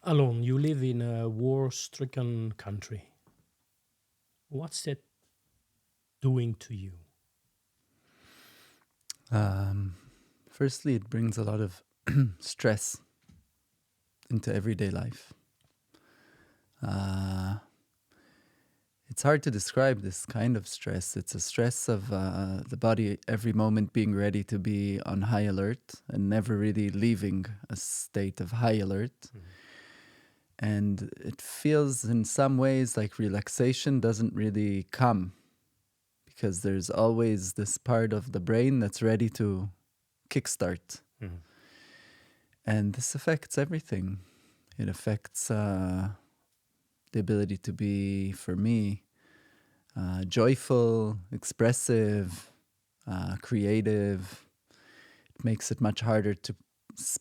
Alon, you live in a war-stricken country. What's that doing to you? Firstly, it brings a lot of stress into everyday life. It's hard to describe this kind of stress. It's a stress of the body every moment being ready to be on high alert and never really leaving a state of high alert. And it feels in some ways like relaxation doesn't really come because there's always this part of the brain that's ready to kickstart. And this affects everything. It affects the ability to be, for me, joyful, expressive, creative. It makes it much harder to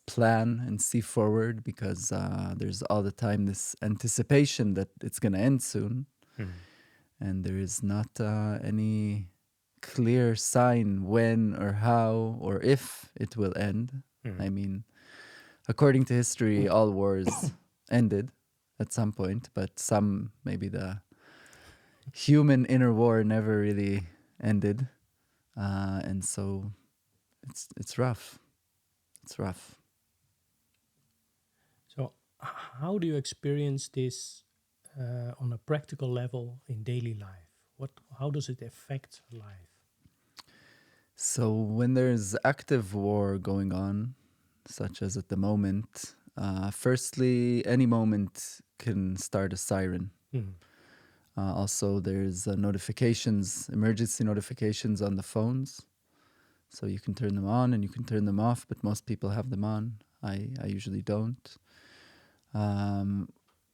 plan and see forward because there's all the time this anticipation that it's going to end soon. And there is not any clear sign when or how or if it will end. I mean, according to history, all wars ended at some point, but some, maybe the human inner war never really ended. And so it's rough. It's rough. So, how do you experience this on a practical level in daily life? How does it affect life? So when there's active war going on, such as at the moment, firstly, any moment can start a siren. Also, there's notifications, emergency notifications on the phones. So you can turn them on and you can turn them off, but most people have them on. I usually don't. And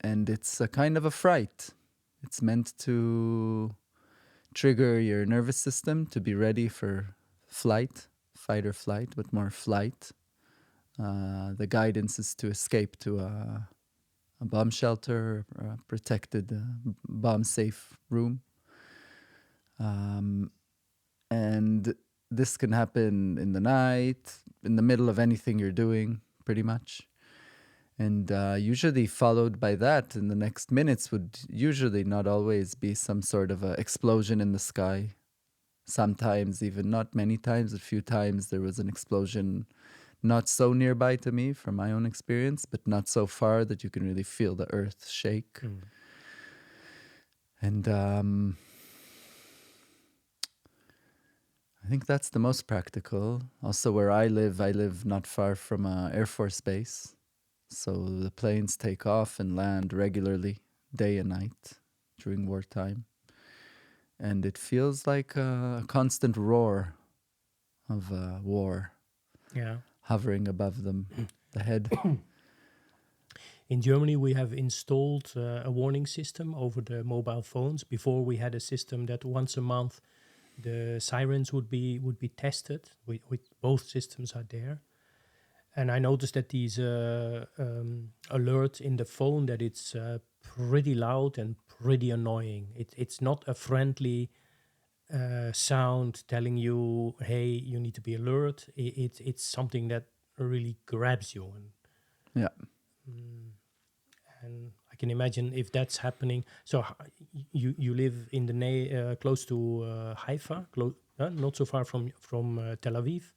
it's a kind of a fright. It's meant to trigger your nervous system to be ready for flight, fight or flight, but more flight. The guidance is to escape to a bomb shelter, or a protected, bomb-safe room. And this can happen in the night, in the middle of anything you're doing, pretty much. And usually followed by that in the next minutes would usually, not always, be some sort of an explosion in the sky. Sometimes, even not many times, a few times there was an explosion not so nearby to me from my own experience, but not so far that you can really feel the earth shake. And I think that's the most practical. Also, where I live not far from an Air Force base. So the planes take off and land regularly, day and night, during wartime. And it feels like a constant roar of war hovering above them, the head. In Germany, we have installed a warning system over the mobile phones. Before, we had a system that once a month the sirens would be tested. With both systems are there, and I noticed that these alert in the phone that it's pretty loud and pretty annoying. It's not a friendly sound telling you, "Hey, you need to be alert." It's something that really grabs you and. Yeah. And I can imagine if that's happening. So you live in the close to Haifa, not so far from Tel Aviv.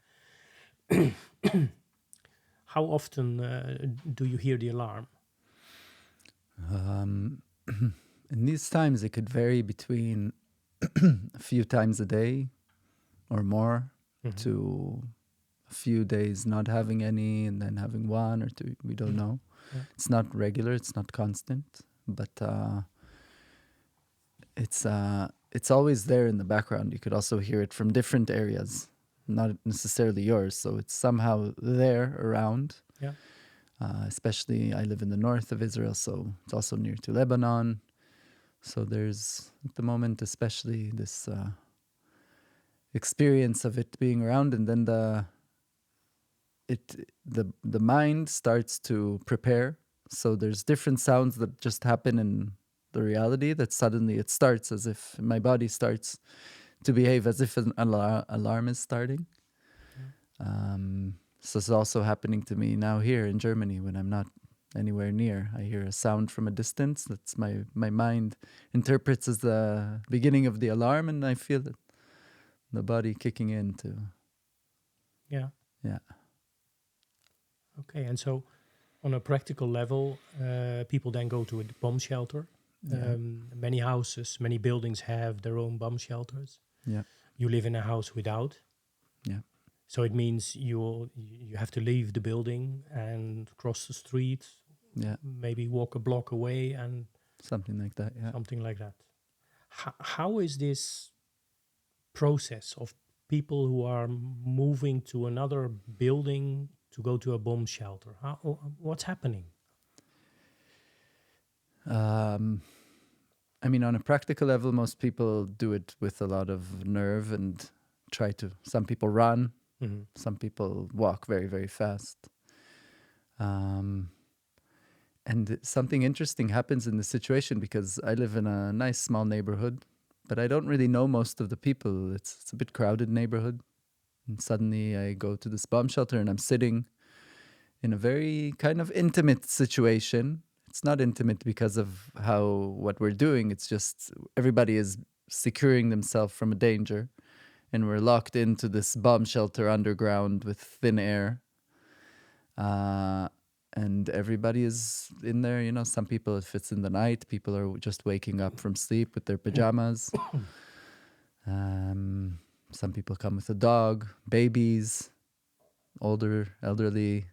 How often do you hear the alarm? In these times, it could vary between a few times a day or more to a few days not having any and then having one or two. We don't know. Yeah. It's not regular. It's not constant, but it's always there in the background. You could also hear it from different areas, not necessarily yours. So it's somehow there around. Yeah. Especially, I live in the north of Israel, so it's also near to Lebanon. So there's, at the moment, especially this experience of it being around, and then the mind starts to prepare. So there's different sounds that just happen in the reality that suddenly it starts as if my body starts to behave as if an alarm is starting. So it's also happening to me now here in Germany when I'm not anywhere near. I hear a sound from a distance. That's my mind interprets as the beginning of the alarm, and I feel it, the body kicking in to. Yeah. Yeah. Okay. And so, on a practical level, people then go to a bomb shelter. Yeah. Many houses, many buildings have their own bomb shelters. Yeah. You live in a house without. Yeah. So it means you have to leave the building and cross the street. Yeah. Maybe walk a block away and Something like that. Yeah. something like that. How is this process of people who are moving to another building to go to a bomb shelter? What's happening? I mean, on a practical level, most people do it with a lot of nerve and try to. Some people run, some people walk very, very fast. And something interesting happens in the situation because I live in a nice small neighborhood, but I don't really know most of the people. It's a bit crowded neighborhood. And suddenly I go to this bomb shelter and I'm sitting in a very kind of intimate situation. It's not intimate because of what we're doing. It's just everybody is securing themselves from a danger. And we're locked into this bomb shelter underground with thin air. And everybody is in there, you know, some people if it's in the night, people are just waking up from sleep with their pajamas. Some people come with a dog, babies, elderly.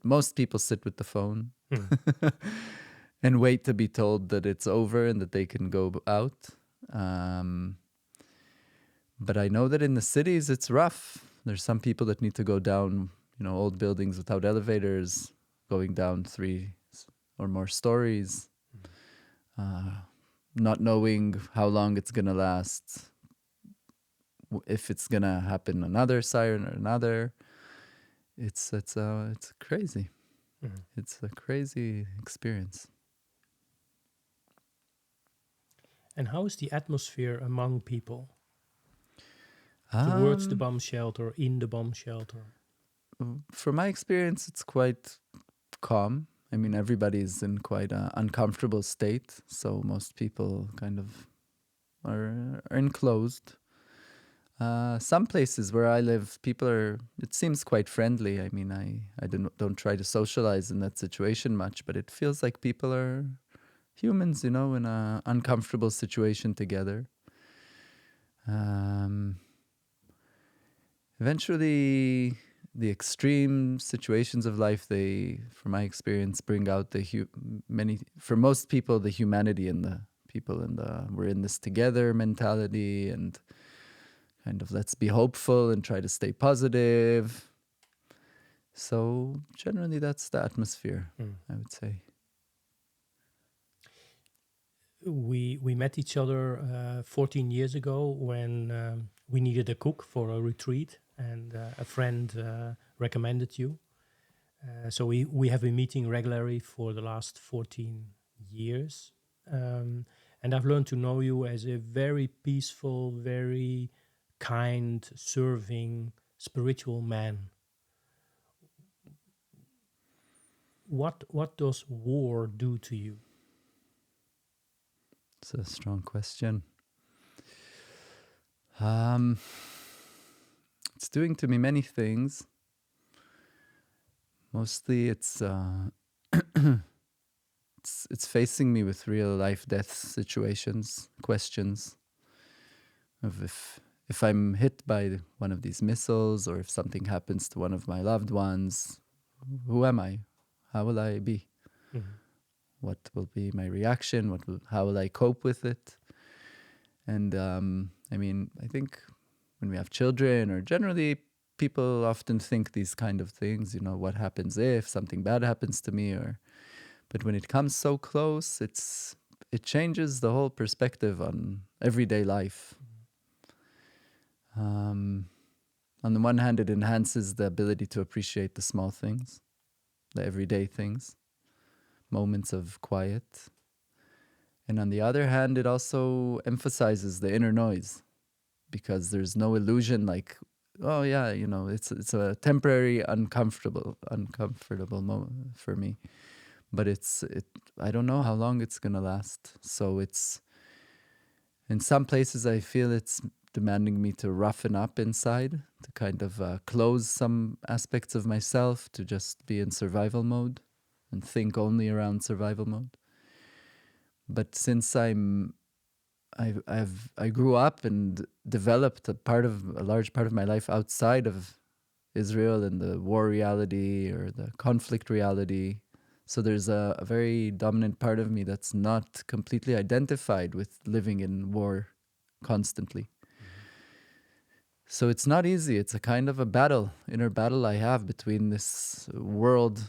Most people sit with the phone and wait to be told that it's over and that they can go out. But I know that in the cities, it's rough. There's some people that need to go down, you know, old buildings without elevators, going down 3 or more stories, not knowing how long it's going to last, if it's going to happen another siren or another. It's crazy. It's a crazy experience. And how is the atmosphere among people? Towards the bomb shelter, in the bomb shelter? From my experience, it's quite calm. I mean, everybody's in quite an uncomfortable state, so most people kind of are enclosed. Some places where I live, it seems quite friendly. I mean, I don't try to socialize in that situation much, but it feels like people are humans, you know, in an uncomfortable situation together. Eventually, the extreme situations of life, from my experience, bring out for most people, the humanity in the people, and we're in this together mentality, and kind of let's be hopeful and try to stay positive. So generally, that's the atmosphere, I would say. We met each other 14 years ago when we needed a cook for a retreat, and a friend recommended you. So we have been meeting regularly for the last 14 years. And I've learned to know you as a very peaceful, very kind, serving, spiritual man. What does war do to you? It's a strong question. It's doing to me many things. Mostly it's facing me with real life death situations, questions of if I'm hit by one of these missiles, or if something happens to one of my loved ones, who am I? How will I be? What will be my reaction? How will I cope with it? And I mean, I think when we have children, or generally people often think these kind of things, you know, what happens if something bad happens to me, but when it comes so close, it changes the whole perspective on everyday life. On the one hand, it enhances the ability to appreciate the small things, the everyday things, moments of quiet. And on the other hand, it also emphasizes the inner noise, because there's no illusion like oh yeah, it's a temporary uncomfortable moment for me, but I don't know how long it's gonna last. So it's in some places I feel it's demanding me to roughen up inside, to kind of close some aspects of myself, to just be in survival mode and think only around survival mode. But since I grew up and developed a large part of my life outside of Israel and the war reality or the conflict reality. So there's a very dominant part of me that's not completely identified with living in war constantly. So it's not easy. It's a kind of a inner battle I have between this world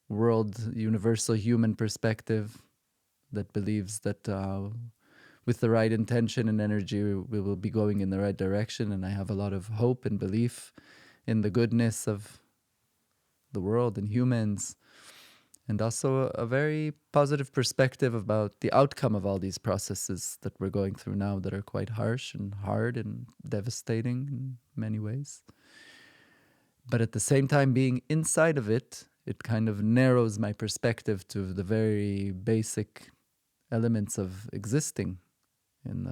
universal human perspective that believes that with the right intention and energy, we will be going in the right direction. And I have a lot of hope and belief in the goodness of the world and humans. And also a very positive perspective about the outcome of all these processes that we're going through now that are quite harsh and hard and devastating in many ways. But at the same time, being inside of it, it kind of narrows my perspective to the very basic elements of existing and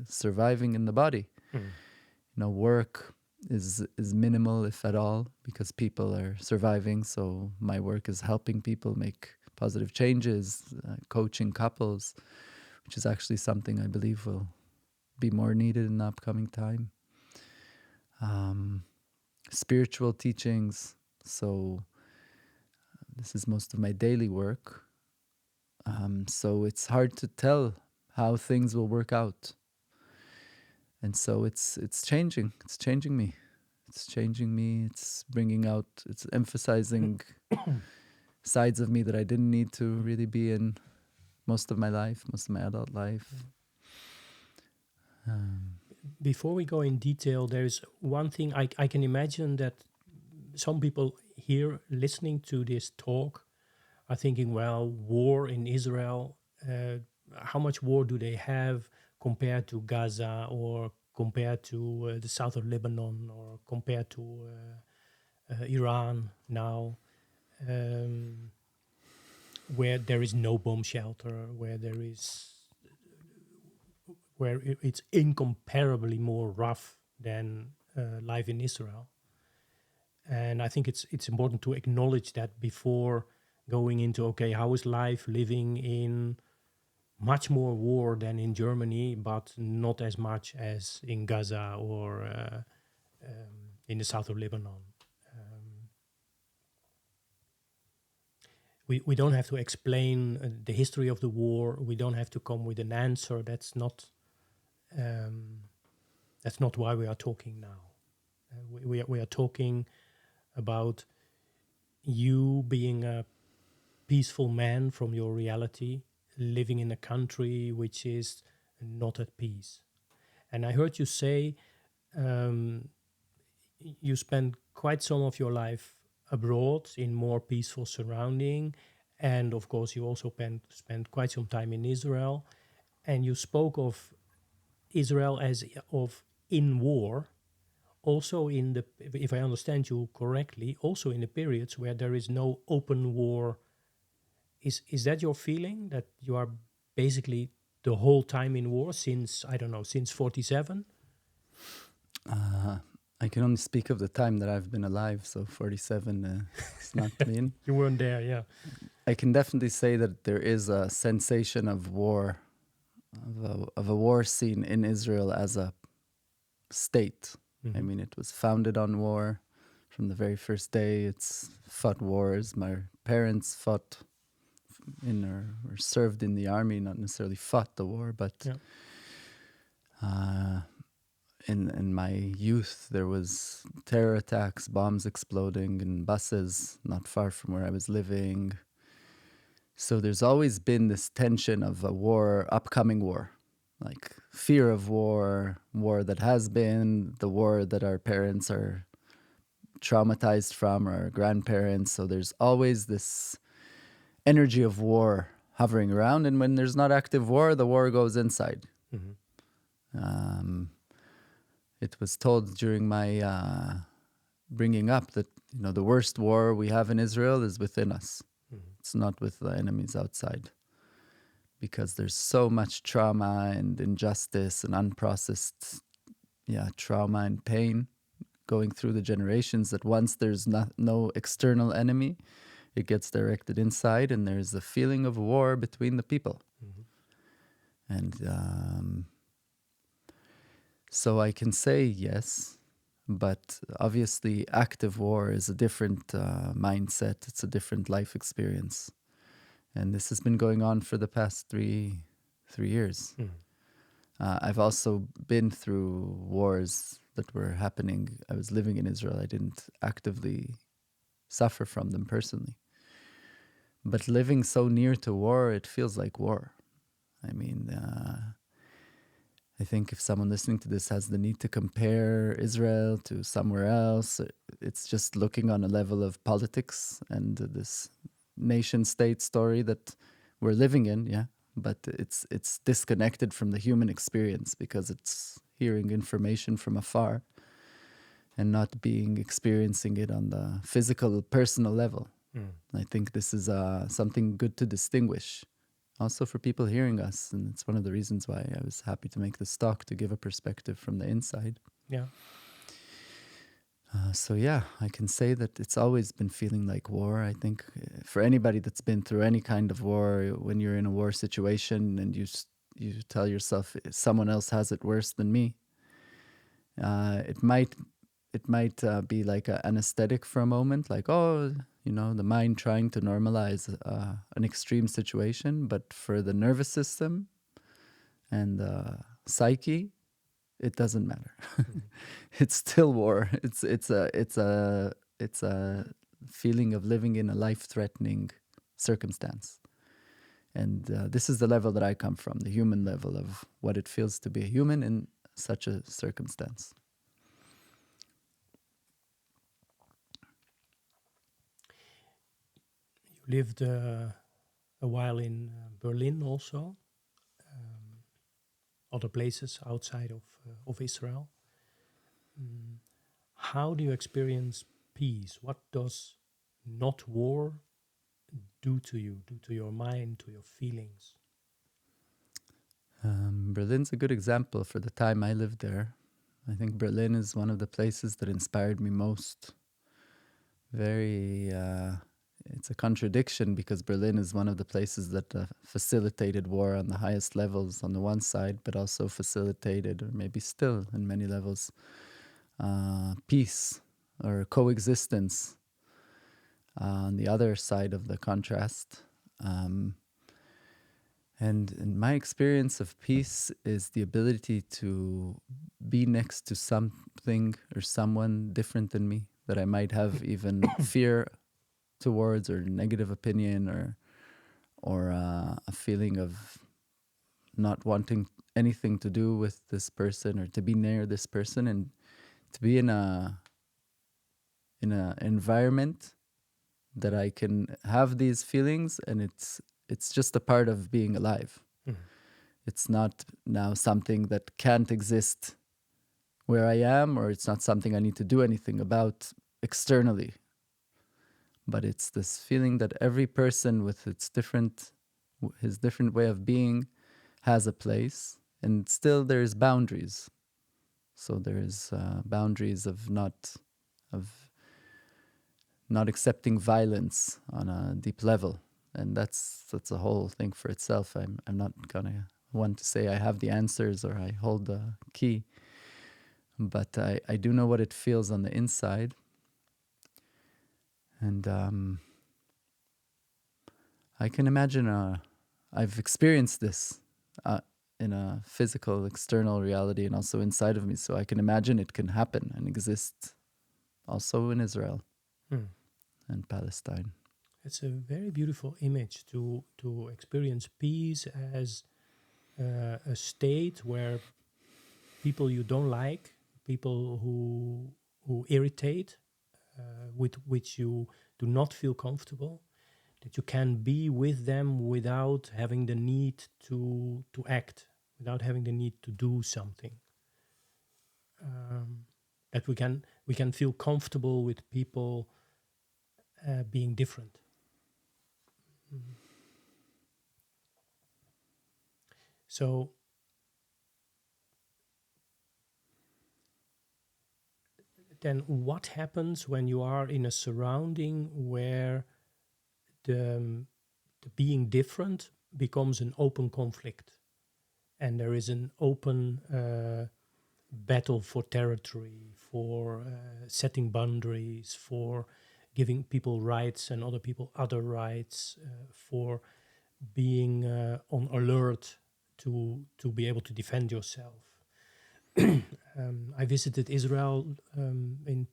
surviving in the body. Work is minimal, if at all, because people are surviving. So my work is helping people make positive changes, coaching couples, which is actually something I believe will be more needed in the upcoming time. Spiritual teachings. So this is most of my daily work. So it's hard to tell how things will work out. And so it's changing. It's changing me. It's changing me. It's bringing out, it's emphasizing sides of me that I didn't need to really be in most of my adult life. Before we go in detail, there's one thing I can imagine that some people here listening to this talk are thinking, well, war in Israel, how much war do they have compared to Gaza or compared to the south of Lebanon or compared to Iran now, where there is no bomb shelter, where it's incomparably more rough than life in Israel. And I think it's important to acknowledge that before going into, okay, how is life living in much more war than in Germany, but not as much as in Gaza or in the south of Lebanon. We don't have to explain the history of the war. We don't have to come with an answer. That's not why we are talking now. We are talking about you being a peaceful man from your reality, living in a country which is not at peace. And I heard you say you spent quite some of your life abroad in more peaceful surrounding, and of course you also spent quite some time in Israel, and you spoke of Israel as of in war, also in the, if I understand you correctly, also in the periods where there is no open war. Is that your feeling, that you are basically the whole time in war since, I don't know, since 47? I can only speak of the time that I've been alive, so 47 is not mean. You weren't there, yeah. I can definitely say that there is a sensation of war, of a war scene in Israel as a state. I mean, it was founded on war from the very first day. It's fought wars. My parents fought or served in the army, not necessarily fought the war, but in my youth there was terror attacks, bombs exploding in buses not far from where I was living. So there's always been this tension of a war, upcoming war, like fear of war that has been, the war that our parents are traumatized from, or our grandparents. So there's always this energy of war hovering around, and when there's not active war, the war goes inside. it was told during my bringing up that the worst war we have in Israel is within us. It's not with the enemies outside, because there's so much trauma and injustice and unprocessed trauma and pain going through the generations, that once there's no external enemy, it gets directed inside, and there's a feeling of war between the people. And so I can say yes, but obviously active war is a different mindset. It's a different life experience. And this has been going on for the past three years. I've also been through wars that were happening. I was living in Israel. I didn't actively suffer from them personally. But living so near to war, it feels like war. I mean, I think if someone listening to this has the need to compare Israel to somewhere else, it's just looking on a level of politics and this nation-state story that we're living in, but it's disconnected from the human experience, because it's hearing information from afar and not experiencing it on the physical, personal level. I think this is something good to distinguish, also for people hearing us, and it's one of the reasons why I was happy to make this talk, to give a perspective from the inside. Yeah. So I can say that it's always been feeling like war. I think for anybody that's been through any kind of war, when you're in a war situation and you tell yourself someone else has it worse than me, it might be like an anesthetic for a moment, like, the mind trying to normalize an extreme situation. But for the nervous system and the psyche, it doesn't matter. It's still war. It's a feeling of living in a life-threatening circumstance. And this is the level that I come from, the human level of what it feels to be a human in such a circumstance. You lived a while in Berlin also, other places outside of Israel. How do you experience peace? What does not war do to you, do to your mind, to your feelings? Berlin's a good example for the time I lived there. I think Berlin is one of the places that inspired me most. It's a contradiction, because Berlin is one of the places that facilitated war on the highest levels on the one side, but also facilitated, or maybe still in many levels, peace or coexistence on the other side of the contrast. And in my experience of peace is the ability to be next to something or someone different than me, that I might have even fear towards, or negative opinion, or a feeling of not wanting anything to do with this person, or to be near this person, and to be in a environment that I can have these feelings, and it's just a part of being alive. It's not now something that can't exist where I am, or it's not something I need to do anything about externally. But it's this feeling that every person with his different way of being has a place, and still there's boundaries. So there's boundaries of not accepting violence on a deep level, and that's a whole thing for itself. I'm not gonna want to say I have the answers or I hold the key, but I do know what it feels on the inside. And I can imagine I've experienced this in a physical, external reality, and also inside of me. So I can imagine it can happen and exist also in Israel and Palestine. It's a very beautiful image to experience peace as a state where people you don't like, people who irritate, with which you do not feel comfortable, that you can be with them without having the need to act, without having the need to do something. that we can feel comfortable with people being different. So then what happens when you are in a surrounding where the being different becomes an open conflict, and there is an open battle for territory, for setting boundaries, for giving people rights and other people other rights, for being on alert to be able to defend yourself. I visited Israel in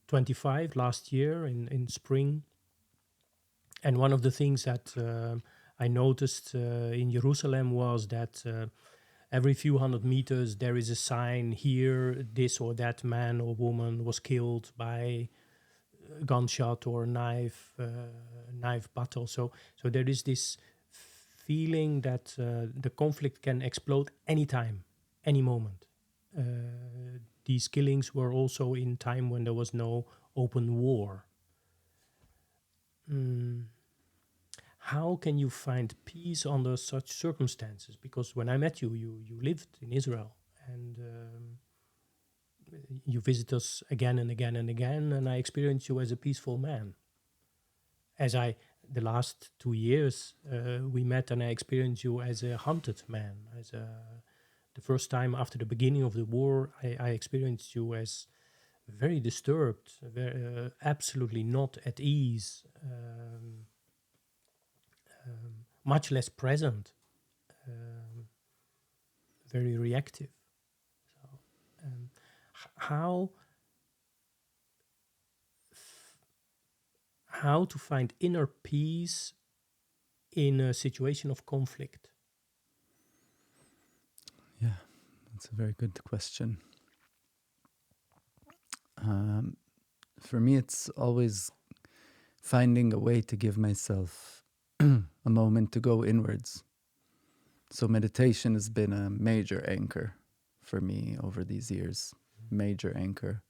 25 last year in spring, and one of the things that I noticed in Jerusalem was that every few hundred meters there is a sign here: this or that man or woman was killed by a gunshot or knife battle. So there is this feeling that the conflict can explode anytime, any moment. These killings were also in time when there was no open war. How can you find peace under such circumstances? Because when I met you, you lived in Israel, and you visit us again and again and again, and I experienced you as a peaceful man. The last 2 years, we met, and I experienced you as a hunted man. The first time after the beginning of the war, I experienced you as very disturbed, absolutely not at ease, much less present, very reactive. So, how to find inner peace in a situation of conflict? Yeah, that's a very good question. For me, it's always finding a way to give myself a moment to go inwards. So meditation has been a major anchor for me over these years. Major anchor.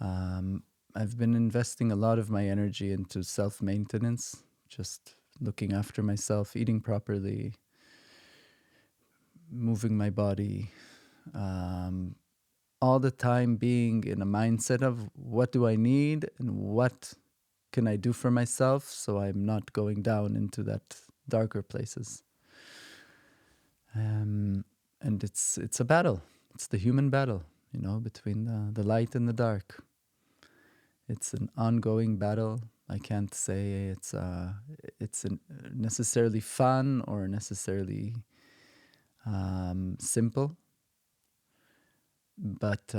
I've been investing a lot of my energy into self-maintenance, just looking after myself, eating properly, moving my body, all the time being in a mindset of what do I need and what can I do for myself so I'm not going down into that darker places. And it's a battle. It's the human battle, between the light and the dark. It's an ongoing battle. I can't say it's necessarily fun or necessarily simple. But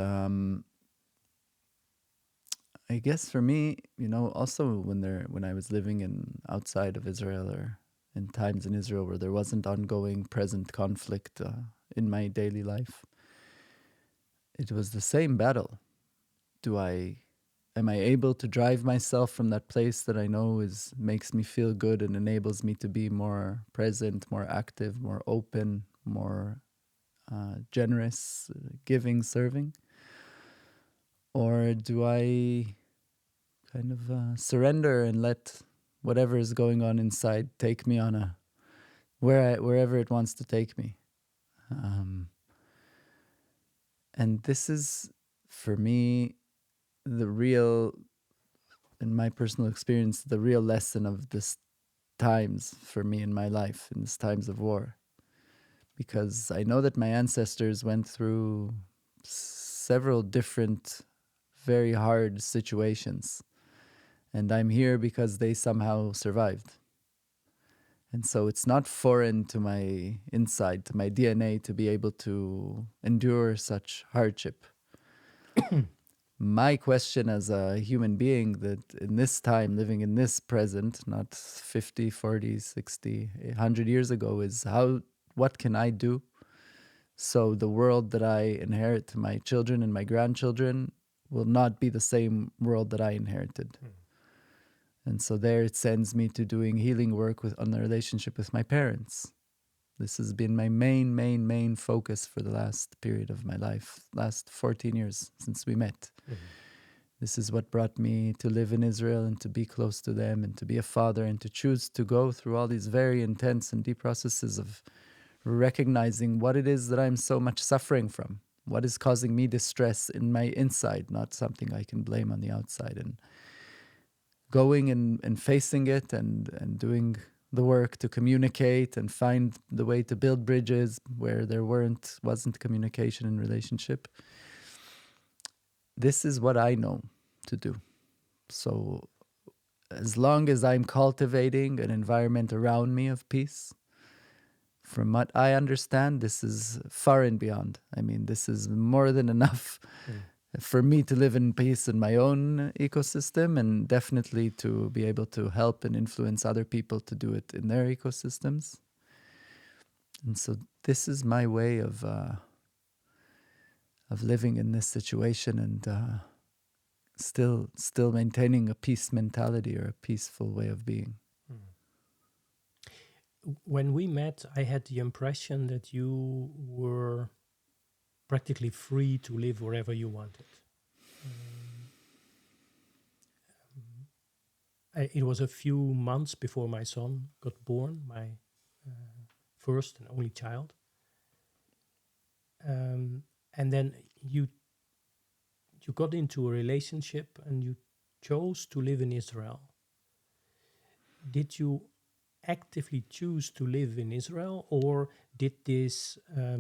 I guess for me, also when I was living outside of Israel or in times in Israel where there wasn't ongoing present conflict in my daily life, it was the same battle. Am I able to drive myself from that place that I know makes me feel good and enables me to be more present, more active, more open, more generous, giving, serving? Or do I kind of surrender and let whatever is going on inside take me on wherever it wants to take me? And this is, for me, in my personal experience, the real lesson of this times for me in my life, in these times of war. Because I know that my ancestors went through several different, very hard situations. And I'm here because they somehow survived. And so it's not foreign to my inside, to my DNA, to be able to endure such hardship. My question as a human being that in this time, living in this present, not 50, 40, 60, 100 years ago, is what can I do so the world that I inherit to my children and my grandchildren will not be the same world that I inherited. And so there it sends me to doing healing work on the relationship with my parents. This has been my main focus for the last period of my life, last 14 years since we met. This is what brought me to live in Israel and to be close to them and to be a father and to choose to go through all these very intense and deep processes of recognizing what it is that I'm so much suffering from, what is causing me distress in my inside, not something I can blame on the outside. And going and facing it and doing the work to communicate and find the way to build bridges where there wasn't communication in relationship. This is what I know to do. So as long as I'm cultivating an environment around me of peace, from what I understand, this is far and beyond. I mean, this is more than enough for me to live in peace in my own ecosystem, and definitely to be able to help and influence other people to do it in their ecosystems. And so this is my way of living in this situation and still maintaining a peace mentality or a peaceful way of being. When we met, I had the impression that you were practically free to live wherever you wanted. It was a few months before my son got born, my first and only child. And then you got into a relationship and you chose to live in Israel. Did you actively choose to live in Israel, or did these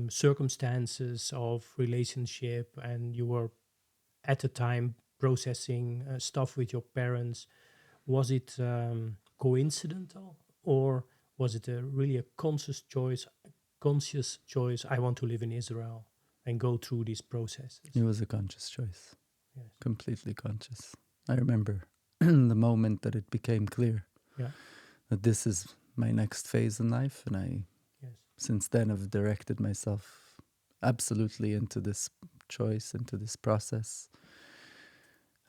circumstances of relationship and you were at the time processing stuff with your parents, was it coincidental, or was it really a conscious choice, I want to live in Israel and go through these processes? It was a conscious choice. Yes. Completely conscious. I remember the moment that it became clear that this is my next phase in life, and I since then have directed myself absolutely into this choice, into this process.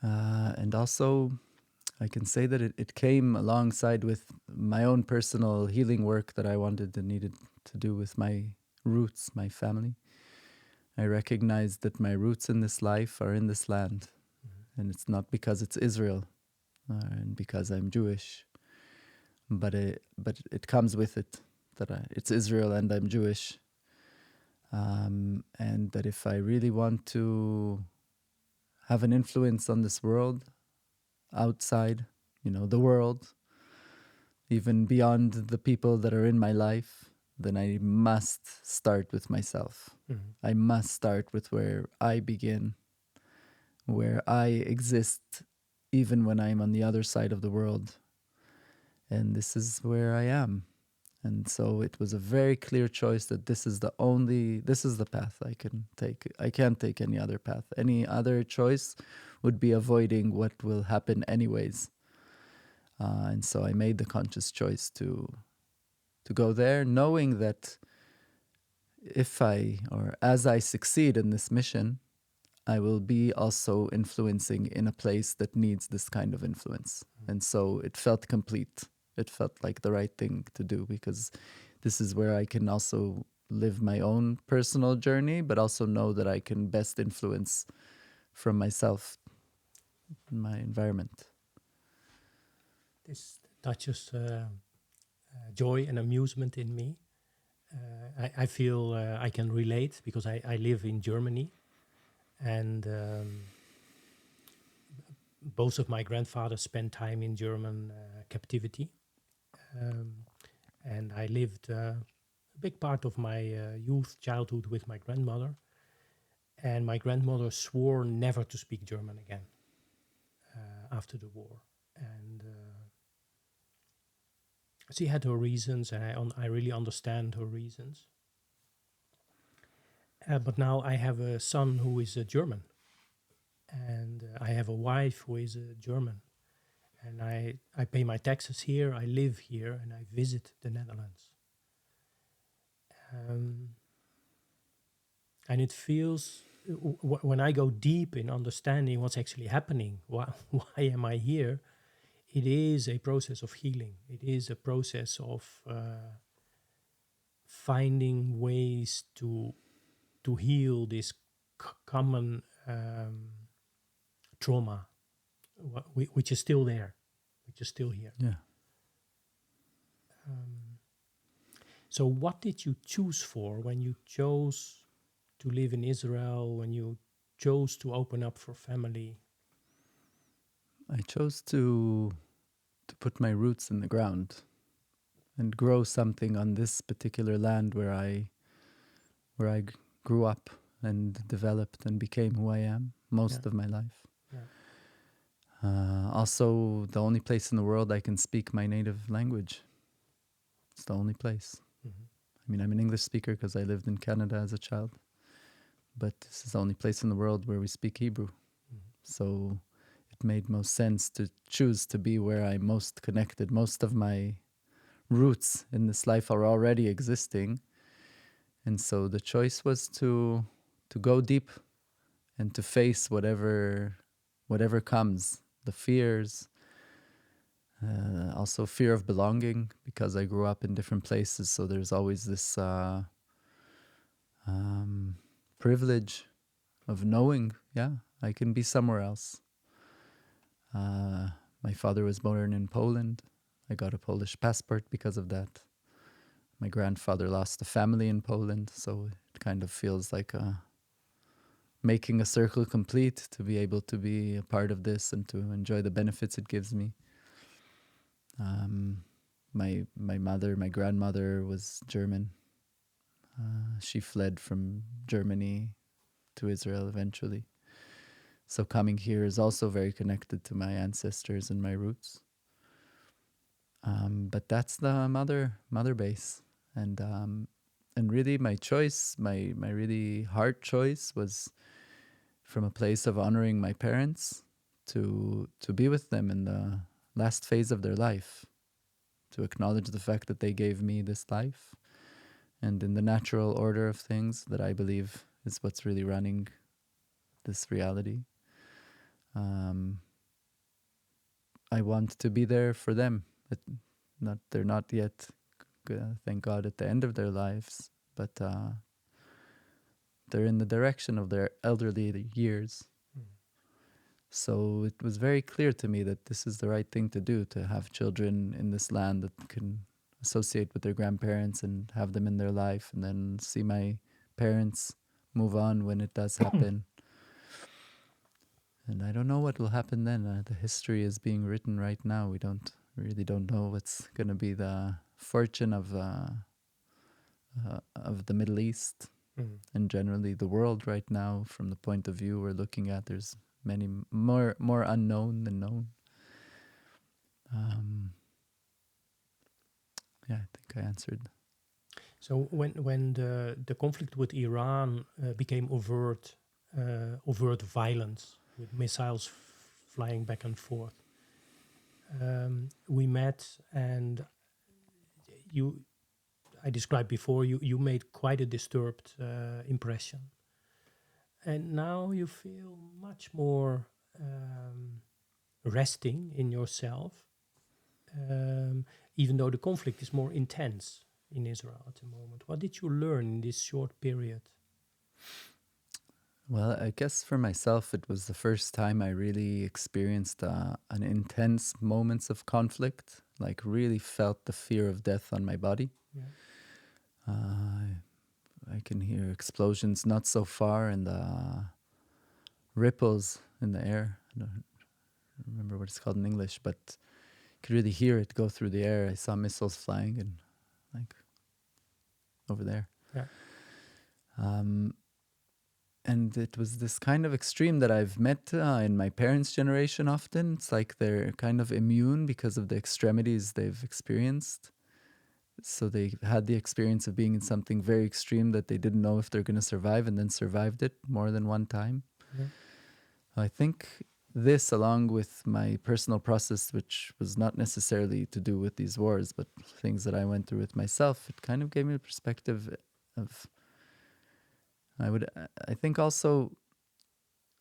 And also, I can say that it came alongside with my own personal healing work that I wanted and needed to do with my roots, my family. I recognized that my roots in this life are in this land. And it's not because it's Israel and because I'm Jewish, but it comes with it that it's Israel and I'm Jewish. And that if I really want to have an influence on this world, outside, the world, even beyond the people that are in my life, then I must start with myself. I must start with where I begin, where I exist, even when I'm on the other side of the world. And this is where I am. And so it was a very clear choice that this is the path I can take. I can't take any other path. Any other choice would be avoiding what will happen anyways. And so I made the conscious choice to go there, knowing that as I succeed in this mission, I will be also influencing in a place that needs this kind of influence. And so it felt complete. It felt like the right thing to do, because this is where I can also live my own personal journey, but also know that I can best influence from myself, my environment. This touches joy and amusement in me. I feel I can relate because I live in Germany, and both of my grandfathers spent time in German captivity. And I lived a big part of my childhood with my grandmother. And my grandmother swore never to speak German again after the war. And she had her reasons, and I really understand her reasons. But now I have a son who is a German. And I have a wife who is a German. And I pay my taxes here, I live here, and I visit the Netherlands. And it feels, when I go deep in understanding what's actually happening, why am I here, it is a process of healing. It is a process of finding ways to heal this common trauma, which is still there, which is still here. Yeah. So what did you choose for when you chose to live in Israel, when you chose to open up for family? I chose to put my roots in the ground and grow something on this particular land where I grew up and developed and became who I am most of my life. Yeah. Also, the only place in the world I can speak my native language. It's the only place. Mm-hmm. I mean, I'm an English speaker because I lived in Canada as a child, but this is the only place in the world where we speak Hebrew. Mm-hmm. So it made most sense to choose to be where I'm most connected. Most of my roots in this life are already existing. And so the choice was to go deep and to face whatever comes, the fears, also fear of belonging, because I grew up in different places. So there's always this privilege of knowing, I can be somewhere else. My father was born in Poland. I got a Polish passport because of that. My grandfather lost a family in Poland, so it kind of feels like making a circle complete to be able to be a part of this and to enjoy the benefits it gives me. My grandmother was German. She fled from Germany to Israel eventually. So coming here is also very connected to my ancestors and my roots. But that's the mother base. And really my choice, my really hard choice was from a place of honoring my parents to be with them in the last phase of their life, to acknowledge the fact that they gave me this life, and in the natural order of things that I believe is what's really running this reality. I want to be there for them. They're not yet, thank God, at the end of their lives, but they're in the direction of their elderly years. So it was very clear to me that this is the right thing to do, to have children in this land that can associate with their grandparents and have them in their life, and then see my parents move on when it does happen. And I don't know what will happen then. The history is being written right now. We really don't know what's going to be the fortune of the Middle East and generally the world right now. From the point of view we're looking at, there's many more unknown than known. I think I answered. So when the conflict with Iran became overt violence with missiles flying back and forth, we met, and I described before, you made quite a disturbed impression. And now you feel much more resting in yourself, even though the conflict is more intense in Israel at the moment. What did you learn in this short period? Well, I guess for myself, it was the first time I really experienced an intense moments of conflict, like really felt the fear of death on my body. Yeah. I can hear explosions not so far and the ripples in the air. I don't remember what it's called in English, but you could really hear it go through the air. I saw missiles flying and like over there. Yeah. And it was this kind of extreme that I've met in my parents' generation often. It's like they're kind of immune because of the extremities they've experienced. So they had the experience of being in something very extreme that they didn't know if they're going to survive, and then survived it more than one time. Yeah. I think this, along with my personal process, which was not necessarily to do with these wars, but things that I went through with myself, it kind of gave me a perspective of, I think also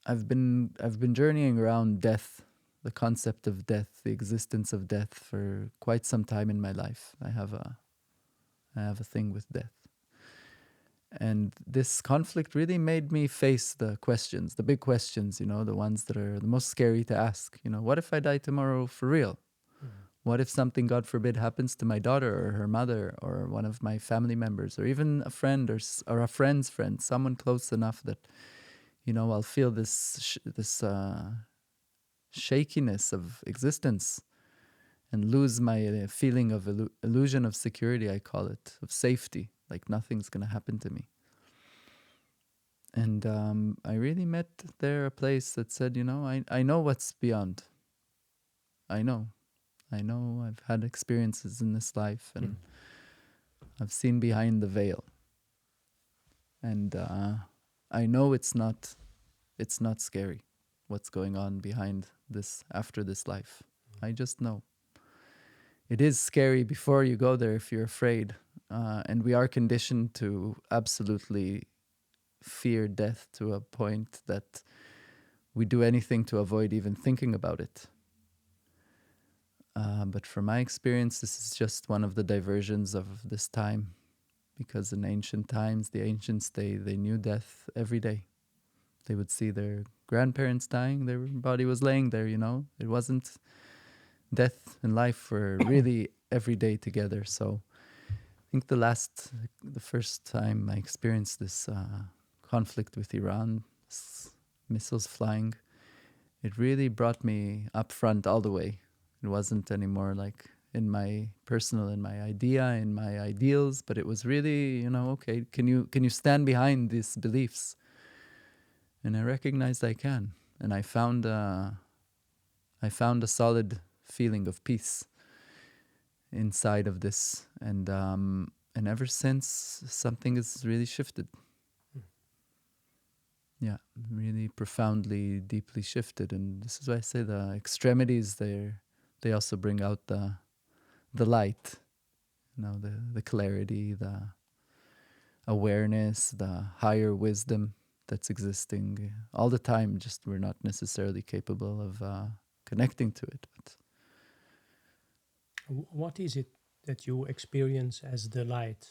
I've been journeying around death, the concept of death, the existence of death for quite some time in my life. I have a thing with death. And this conflict really made me face the questions, the big questions, you know, the ones that are the most scary to ask. You know, what if I die tomorrow for real? What if something, God forbid, happens to my daughter or her mother or one of my family members or even a friend or a friend's friend, someone close enough that, you know, I'll feel this shakiness of existence and lose my feeling of illusion of security, I call it, of safety, like nothing's going to happen to me. And I really met there a place that said, you know, I know what's beyond. I know. I've had experiences in this life and I've seen behind the veil. And I know it's not scary what's going on behind this, after this life. I just know. It is scary before you go there if you're afraid. And we are conditioned to absolutely fear death to a point that we do anything to avoid even thinking about it. But from my experience, this is just one of the diversions of this time. Because in ancient times, the ancients, they knew death every day. They would see their grandparents dying, their body was laying there, you know. It wasn't death and life were really every day together. So I think the first time I experienced this conflict with Iran, missiles flying, it really brought me up front all the way. It wasn't anymore like in my personal, in my idea, in my ideals, but it was really, you know, okay, can you stand behind these beliefs? And I recognized I can. And I found a solid feeling of peace inside of this. And ever since, something has really shifted. Yeah, really profoundly, deeply shifted. And this is why I say the extremities, they also bring out the light, you know, the clarity, the awareness, the higher wisdom that's existing all the time. Just we're not necessarily capable of connecting to it. But what is it that you experience as the light?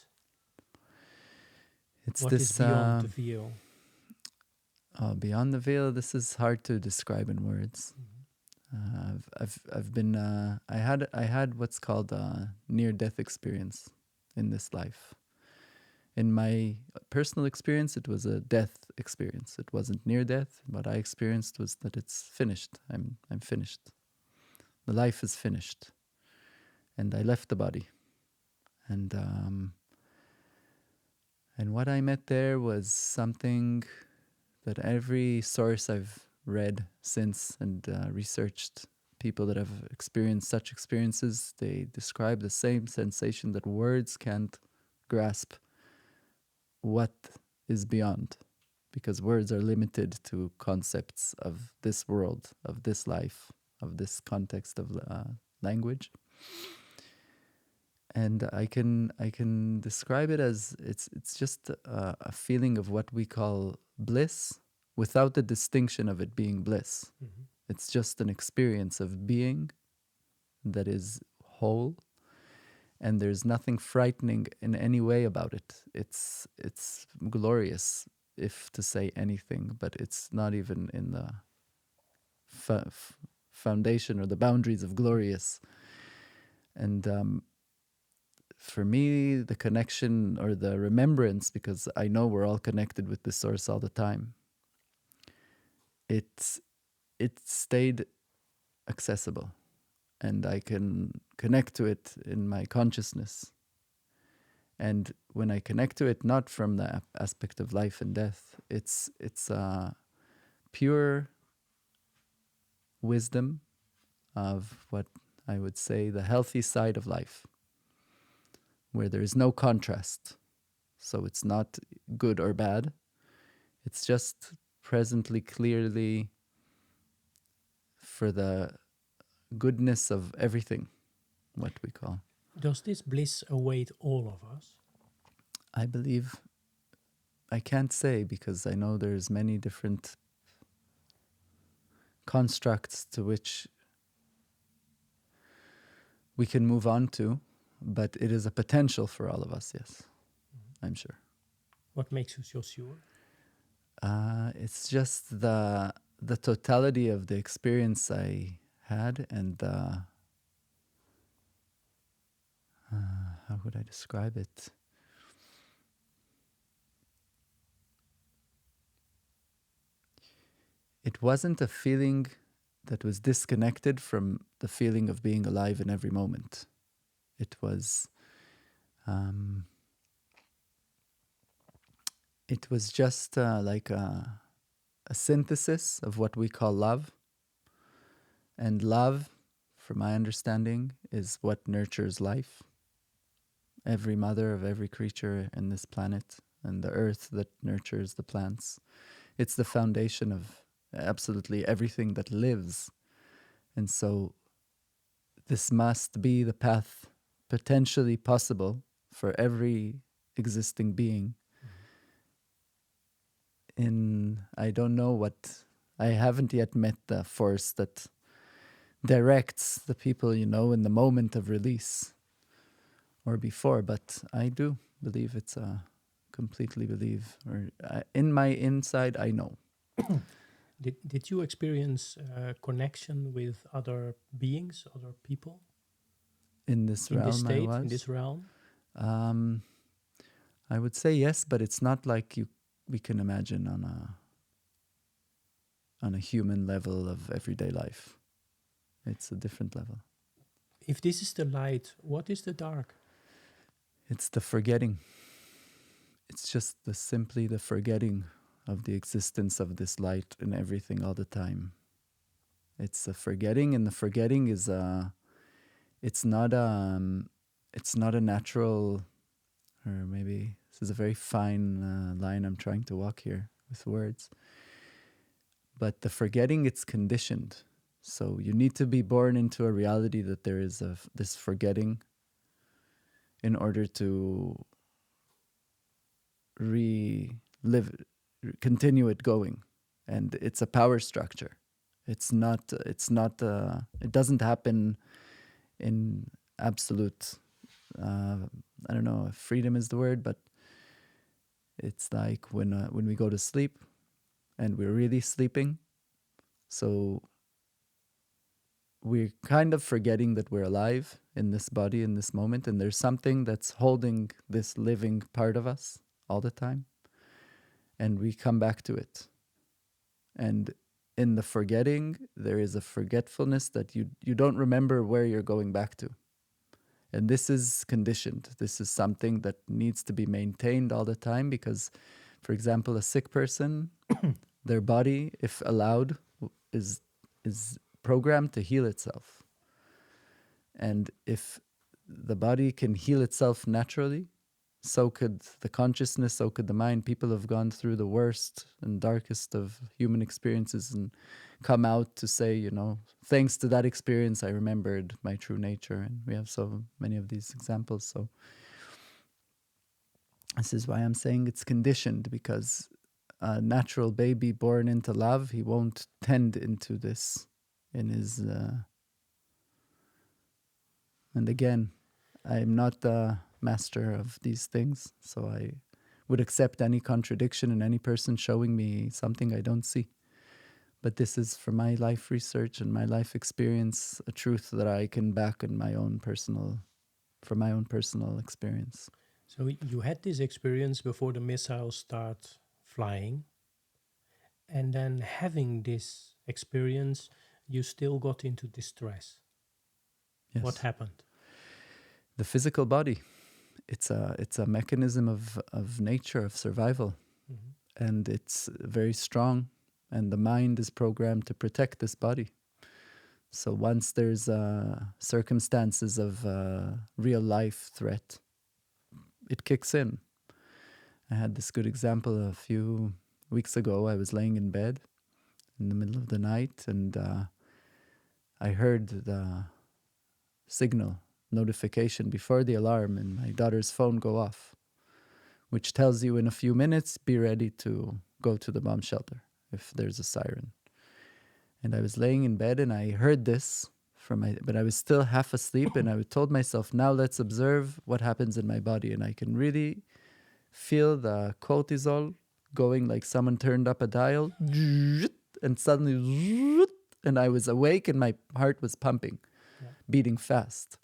it's What this is beyond the veil? Beyond the veil. This is hard to describe in words. I've been I had what's called a near-death experience in this life. In my personal experience, it was a death experience. It wasn't near death. What I experienced was that it's finished. I'm finished. The life is finished, and I left the body. And what I met there was something that every source I've read since and researched, people that have experienced such experiences, they describe the same sensation that words can't grasp what is beyond, because words are limited to concepts of this world, of this life, of this context of language. And I can describe it as it's just a feeling of what we call bliss, without the distinction of it being bliss. Mm-hmm. It's just an experience of being that is whole, and there's nothing frightening in any way about it. It's glorious, if to say anything, but it's not even in the foundation or the boundaries of glorious. And for me, the connection or the remembrance, because I know we're all connected with the source all the time, it stayed accessible, and I can connect to it in my consciousness. And when I connect to it, not from the aspect of life and death, it's pure wisdom of what I would say the healthy side of life, where there is no contrast. So it's not good or bad. It's just presently, clearly for the goodness of everything, what we call. Does this bliss await all of us? I believe, I can't say, because I know there's many different constructs to which we can move on to, but it is a potential for all of us, yes, I'm sure. What makes you so sure? It's just the totality of the experience I had, and how would I describe it? It wasn't a feeling that was disconnected from the feeling of being alive in every moment. It was just like a synthesis of what we call love. And love, from my understanding, is what nurtures life. Every mother of every creature in this planet, and the earth that nurtures the plants. It's the foundation of absolutely everything that lives. And so this must be the path potentially possible for every existing being. I don't know what, I haven't yet met the force that directs the people, in the moment of release or before, but I do believe completely believe, or in my inside, I know. Did you experience connection with other beings, other people? In this in realm, this state, in this realm? I would say yes, but it's not like we can imagine on a human level of everyday life. It's a different level. If this is the light, what is the dark? It's the forgetting. It's just simply the forgetting of the existence of this light in everything all the time. It's a forgetting, and the forgetting is it's not a natural, or maybe this is a very fine line I'm trying to walk here with words. But the forgetting, it's conditioned. So you need to be born into a reality that there is this forgetting in order to continue it going. And it's a power structure. It doesn't happen in absolute, I don't know if freedom is the word, but it's like when we go to sleep and we're really sleeping. So we're kind of forgetting that we're alive in this body in this moment, and there's something that's holding this living part of us all the time, and we come back to it. And in the forgetting, there is a forgetfulness that you don't remember where you're going back to. And this is conditioned. This is something that needs to be maintained all the time because, for example, a sick person, their body, if allowed, is programmed to heal itself. And if the body can heal itself naturally, so could the consciousness, so could the mind. People have gone through the worst and darkest of human experiences and come out to say, thanks to that experience, I remembered my true nature. And we have so many of these examples. So this is why I'm saying it's conditioned, because a natural baby born into love, he won't tend into this in his... And again, I'm not the master of these things, so I would accept any contradiction in any person showing me something I don't see. But this is, from my life research and my life experience, a truth that I can back in from my own personal experience. So you had this experience before the missiles start flying, and then having this experience, you still got into distress. Yes. What happened? The physical body. It's a mechanism of nature, of survival. Mm-hmm. And it's very strong, and the mind is programmed to protect this body. So once there's circumstances of real life threat, it kicks in. I had this good example a few weeks ago. I was laying in bed in the middle of the night, and I heard the signal notification before the alarm in my daughter's phone go off, which tells you in a few minutes, be ready to go to the bomb shelter if there's a siren. And I was laying in bed and I heard this but I was still half asleep, and I told myself, now let's observe what happens in my body. And I can really feel the cortisol going like someone turned up a dial, and suddenly, and I was awake and my heart was pumping, beating fast.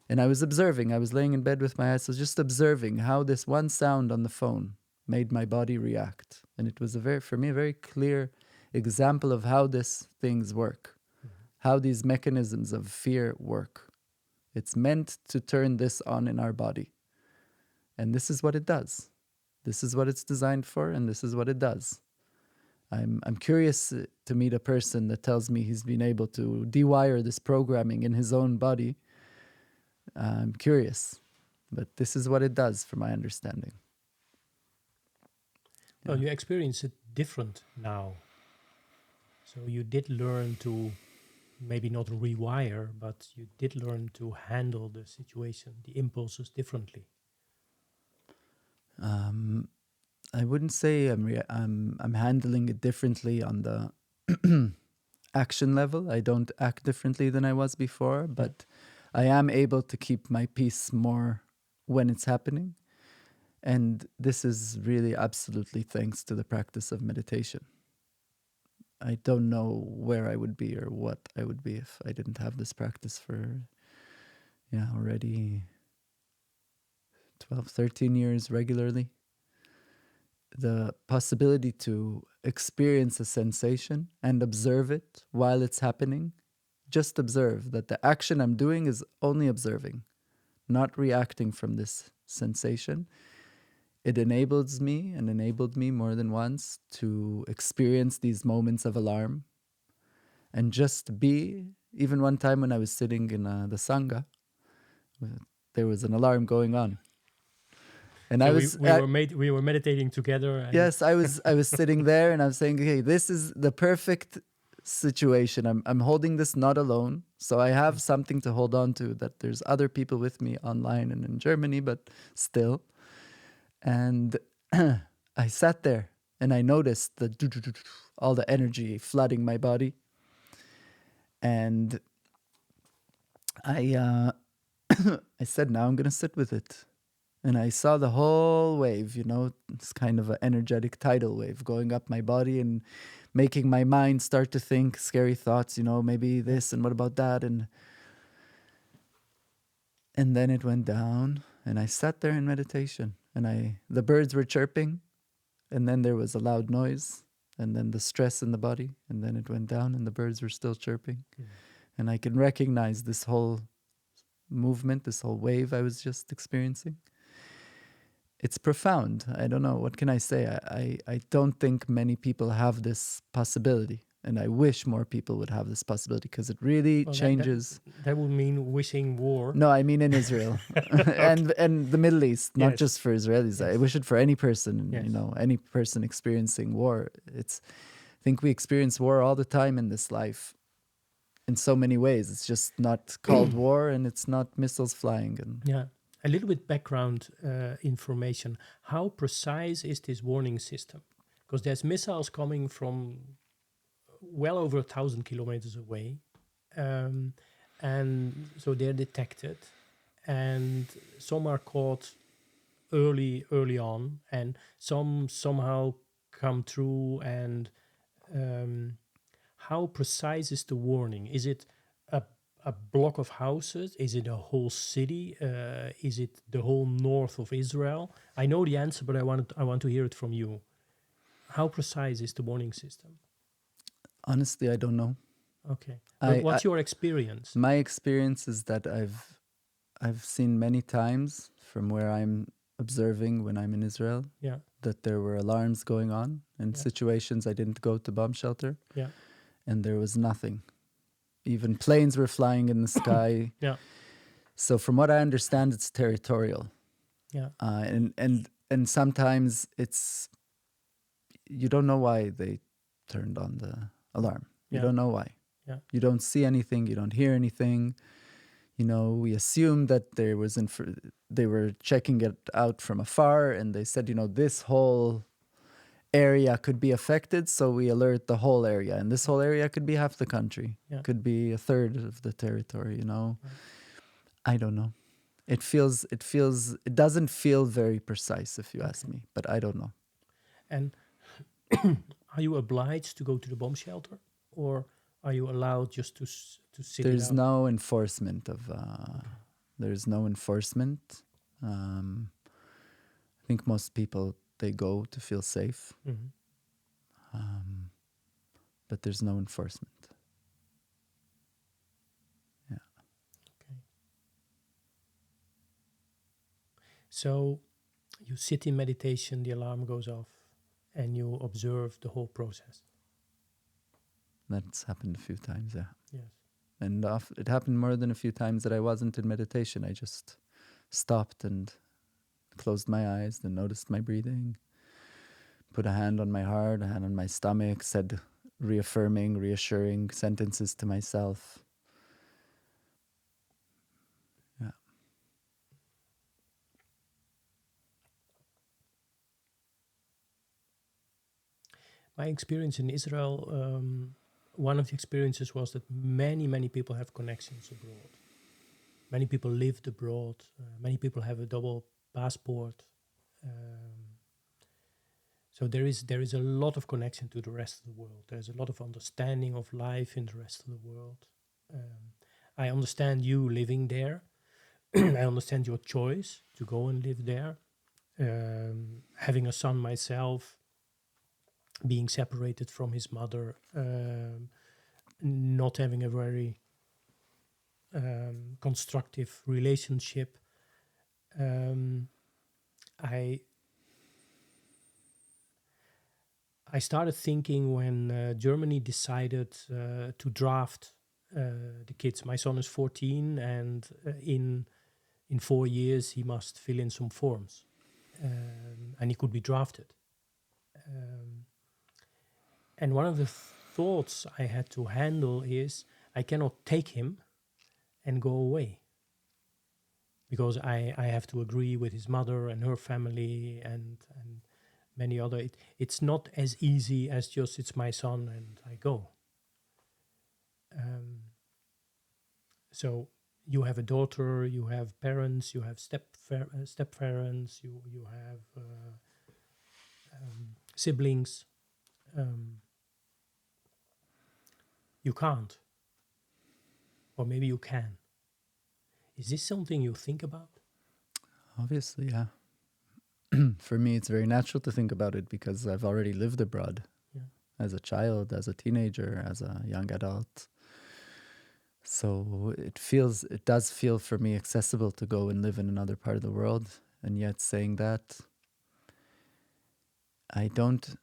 And I was observing. I was laying in bed with my eyes, so just observing how this one sound on the phone made my body react. And it was for me, a very clear example of how these things work, how these mechanisms of fear work. It's meant to turn this on in our body. And this is what it does. This is what it's designed for, and this is what it does. I'm curious to meet a person that tells me he's been able to dewire this programming in his own body. I'm curious, but this is what it does, from my understanding. Well, you experience it different now. So you did learn to maybe not rewire, but you did learn to handle the situation, the impulses differently. I wouldn't say I'm handling it differently on the action level. I don't act differently than I was before, but I am able to keep my peace more when it's happening. And this is really absolutely thanks to the practice of meditation. I don't know where I would be or what I would be if I didn't have this practice for already 12, 13 years regularly. The possibility to experience a sensation and observe it while it's happening. Just observe that the action I'm doing is only observing, not reacting from this sensation. It enabled me more than once to experience these moments of alarm and just be. Even one time when I was sitting in the Sangha, there was an alarm going on. And so we were meditating together. And yes, I was sitting there and I was saying, okay, this is the perfect situation. I'm holding this not alone. So I have something to hold on to, that there's other people with me online and in Germany, but still. And I sat there and I noticed all the energy flooding my body. And I said, now I'm going to sit with it. And I saw the whole wave, it's kind of an energetic tidal wave going up my body and making my mind start to think scary thoughts, maybe this and what about that. And then it went down and I sat there in meditation and the birds were chirping and then there was a loud noise and then the stress in the body and then it went down and the birds were still chirping. And I can recognize this whole movement, this whole wave I was just experiencing. It's profound. I don't know. What can I say? I don't think many people have this possibility. And I wish more people would have this possibility because it really changes. That would mean wishing war. No, I mean in Israel and the Middle East, not just for Israelis. Yes. I wish it for any person, any person experiencing war. I think we experience war all the time in this life in so many ways. It's just not called war and it's not missiles flying. A little bit background information. How precise is this warning system? Because there's missiles coming from well over 1,000 kilometers away. And so they're detected. And some are caught early on. And some somehow come through. And how precise is the warning? Is it a block of houses? Is it a whole city? Is it the whole north of Israel? I know the answer, but I want to hear it from you. How precise is the warning system? Honestly, I don't know. Okay. But what's your experience? My experience is that I've seen many times from where I'm observing when I'm in Israel that there were alarms going on in situations I didn't go to bomb shelter. Yeah. And there was nothing. Even planes were flying in the sky. So from what I understand, it's territorial. And sometimes you don't know why they turned on the alarm. You don't know why. You don't see anything. You don't hear anything. We assume that they were checking it out from afar and they said, this whole area could be affected, so we alert the whole area, and this whole area could be half the country, could be a third of the territory. I don't know. It doesn't feel very precise, if you ask me, but I don't know. And are you obliged to go to the bomb shelter, or are you allowed just to sit it There's out? no enforcement of. There's no enforcement. I think most people, they go to feel safe, Mhm. but there's no enforcement. Yeah. Okay. So you sit in meditation, the alarm goes off, and you observe the whole process. That's happened a few times, yeah. Yes. And it happened more than a few times that I wasn't in meditation. I just stopped and closed my eyes, then noticed my breathing, put a hand on my heart, a hand on my stomach, said reaffirming, reassuring sentences to myself. Yeah. My experience in Israel, one of the experiences was that many people have connections abroad. Many people lived abroad. Many people have a double passport. So there is a lot of connection to the rest of the world. There's a lot of understanding of life in the rest of the world. I understand you living there. I understand your choice to go and live there. Having a son myself, being separated from his mother, not having a very constructive relationship. I started thinking when Germany decided to draft the kids. My son is 14, and in 4 years he must fill in some forms, and he could be drafted. And one of the thoughts I had to handle is I cannot take him and go away, because I have to agree with his mother and her family and many other. It's not as easy as just it's my son and I go. So you have a daughter, you have parents, you have step parents, you have siblings. You can't, or maybe you can. Is this something you think about? Obviously, yeah. For me, it's very natural to think about it because I've already lived abroad as a child, as a teenager, as a young adult. So it does feel for me accessible to go and live in another part of the world. And yet saying that, I don't,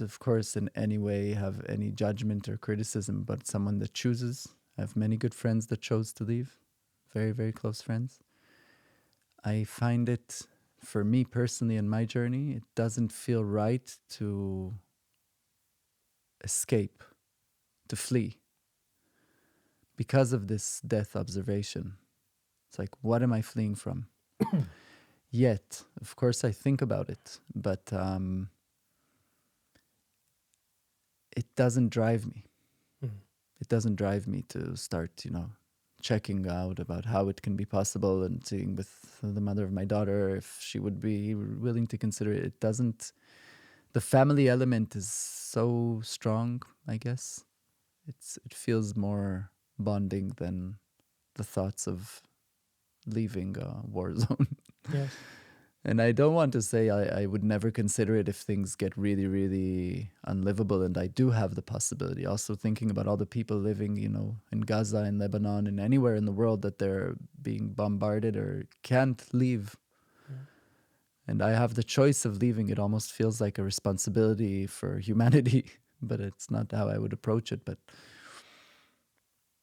of course, in any way have any judgment or criticism, but someone that chooses. I have many good friends that chose to leave, very, very close friends. I find it, for me personally in my journey, it doesn't feel right to escape, to flee, because of this death observation. It's like, what am I fleeing from? Yet, of course, I think about it, but it doesn't drive me. It doesn't drive me to start, checking out about how it can be possible and seeing with the mother of my daughter if she would be willing to consider it. It doesn't. The family element is so strong, I guess. It feels more bonding than the thoughts of leaving a war zone. Yes. And I don't want to say I would never consider it if things get really, really unlivable, and I do have the possibility. Also thinking about all the people living, in Gaza, in Lebanon, and anywhere in the world that they're being bombarded or can't leave. Yeah. And I have the choice of leaving. It almost feels like a responsibility for humanity, but it's not how I would approach it. But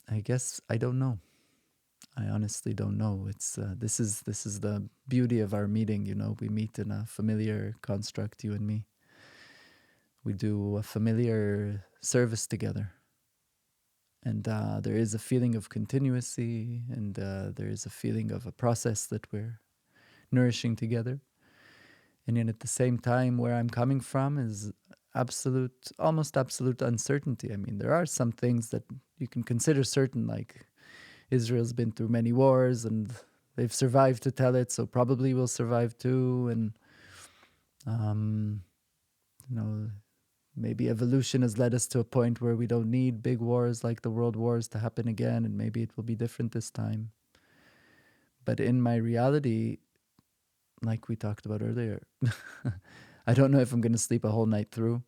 I guess I don't know. I honestly don't know. It's this is the beauty of our meeting. We meet in a familiar construct, you and me. We do a familiar service together, and there is a feeling of continuity, and there is a feeling of a process that we're nourishing together. And then at the same time, where I'm coming from is almost absolute uncertainty. I mean, there are some things that you can consider certain, like Israel's been through many wars, and they've survived to tell it, so probably we'll survive too. And you know, maybe evolution has led us to a point where we don't need big wars like the world wars to happen again, and maybe it will be different this time. But in my reality, like we talked about earlier, I don't know if I'm going to sleep a whole night through,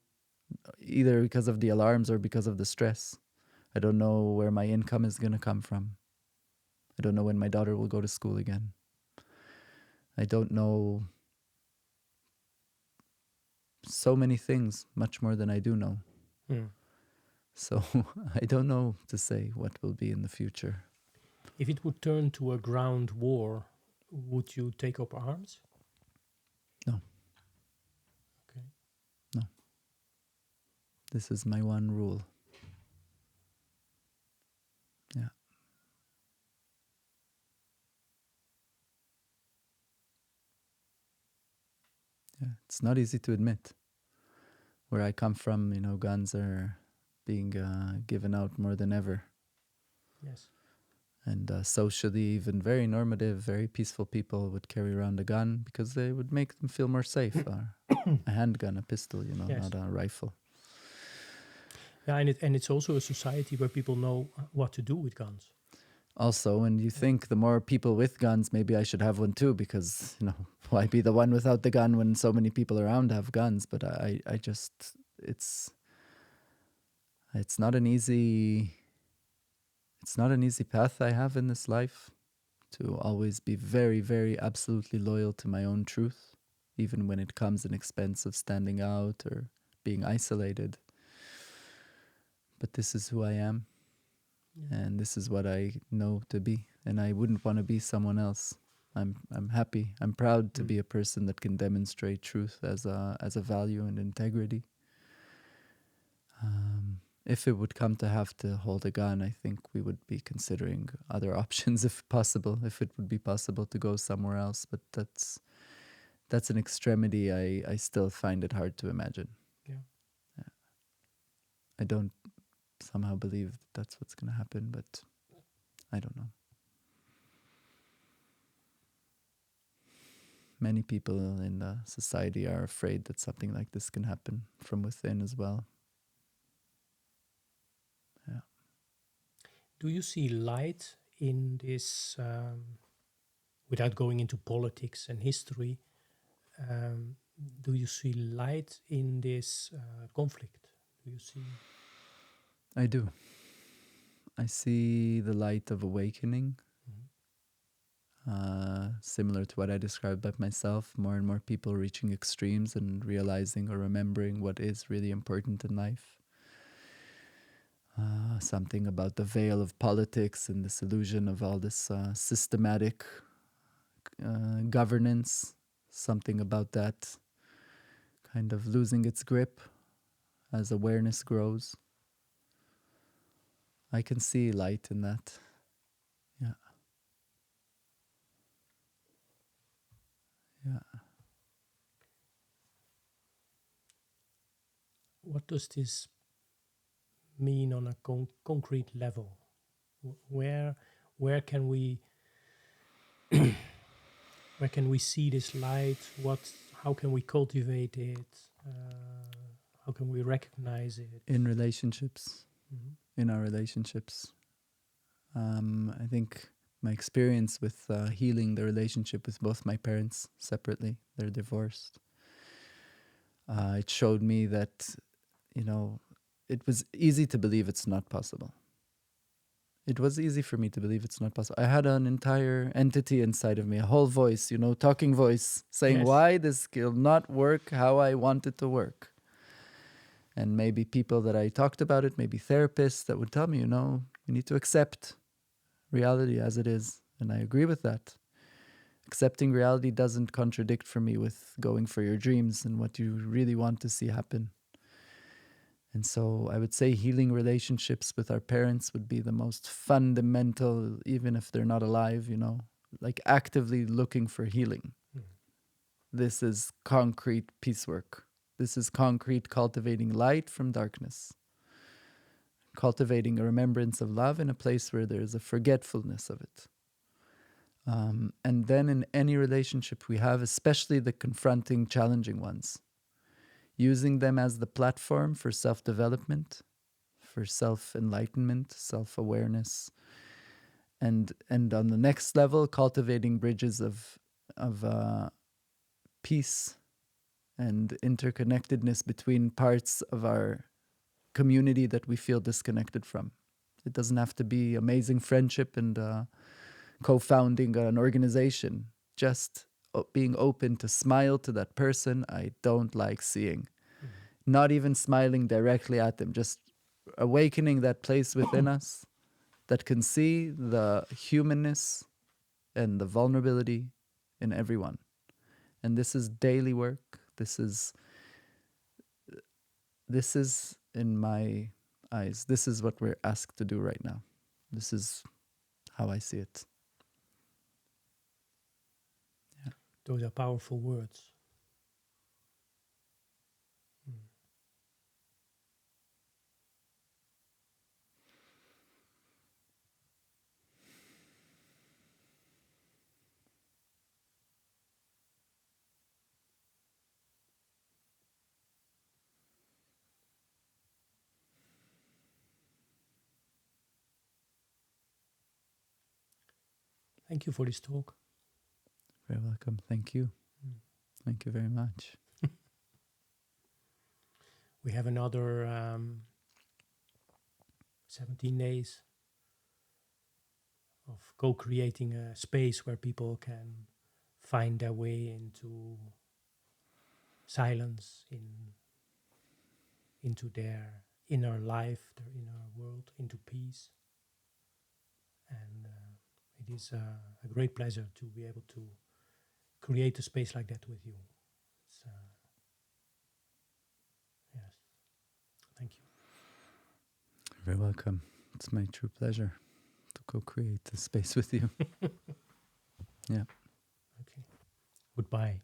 either because of the alarms or because of the stress. I don't know where my income is going to come from. I don't know when my daughter will go to school again. I don't know so many things, much more than I do know. So I don't know to say what will be in the future. If it would turn to a ground war, would you take up arms? No. Okay. No. This is my one rule. Yeah. Yeah. It's not easy to admit. Where I come from, you know, guns are being given out more than ever. Yes. And socially, even very normative, very peaceful people would carry around a gun because they would make them feel more safe. A handgun, a pistol, you know, Yes. not a rifle. Yeah, and it's also a society where people know what to do with guns. Also, and you think the more people with guns, maybe I should have one too, because, you know, why be the one without the gun when so many people around have guns? But I just, it's not an easy path I have in this life, to always be very, very absolutely loyal to my own truth, even when it comes in expense of standing out or being isolated. But this is who I am. And this is what I know to be, and I wouldn't want to be someone else. I'm happy. I'm proud to be a person that can demonstrate truth as a value and integrity. If it would come to have to hold a gun, I think we would be considering other options, if possible, if it would be possible to go somewhere else. But that's an extremity I still find it hard to imagine. Yeah. I don't somehow believe that's what's going to happen, but I don't know. Many people in the society are afraid that something like this can happen from within as well. Yeah. Do you see light in this, without going into politics and history, do you see light in this conflict? Do you see? I do. I see the light of awakening, similar to what I described about myself. More and more people reaching extremes and realizing or remembering what is really important in life. Something about the veil of politics and this illusion of all this systematic governance. Something about that kind of losing its grip as awareness grows. I can see light in that. Yeah. Yeah. What does this mean on a concrete level? Where can we where can we see this light? How can we cultivate it? How can we recognize it? In relationships, in our relationships. I think my experience with healing the relationship with both my parents separately, they're divorced. It showed me that, you know, it was easy to believe it's not possible. It was easy for me to believe it's not possible. I had an entire entity inside of me, a whole voice, you know, talking voice, saying why this will not work how I want it to work. And maybe people that I talked about it, maybe therapists that would tell me, you know, you need to accept reality as it is. And I agree with that. Accepting reality doesn't contradict for me with going for your dreams and what you really want to see happen. And so I would say healing relationships with our parents would be the most fundamental, even if they're not alive, you know, like actively looking for healing. This is concrete piecework. This is concrete cultivating light from darkness. Cultivating a remembrance of love in a place where there is a forgetfulness of it. And then in any relationship we have, especially the confronting, challenging ones, using them as the platform for self-development, for self-enlightenment, self-awareness, and on the next level, cultivating bridges of peace and interconnectedness between parts of our community that we feel disconnected from. It doesn't have to be amazing friendship and co-founding an organization. Just being open to smile to that person I don't like seeing. Not even smiling directly at them, just awakening that place within us that can see the humanness and the vulnerability in everyone. And this is daily work. This is, in my eyes, this is what we're asked to do right now. This is how I see it. Yeah. Those are powerful words. Thank you for this talk. Very welcome. Thank you. Thank you very much. We have another 17 days of co-creating a space where people can find their way into silence, into their inner life, their inner world, into peace. And it is a great pleasure to be able to create a space like that with you. It's, yes, thank you. You're very welcome. It's my true pleasure to co-create the space with you. Yeah. Okay. Goodbye.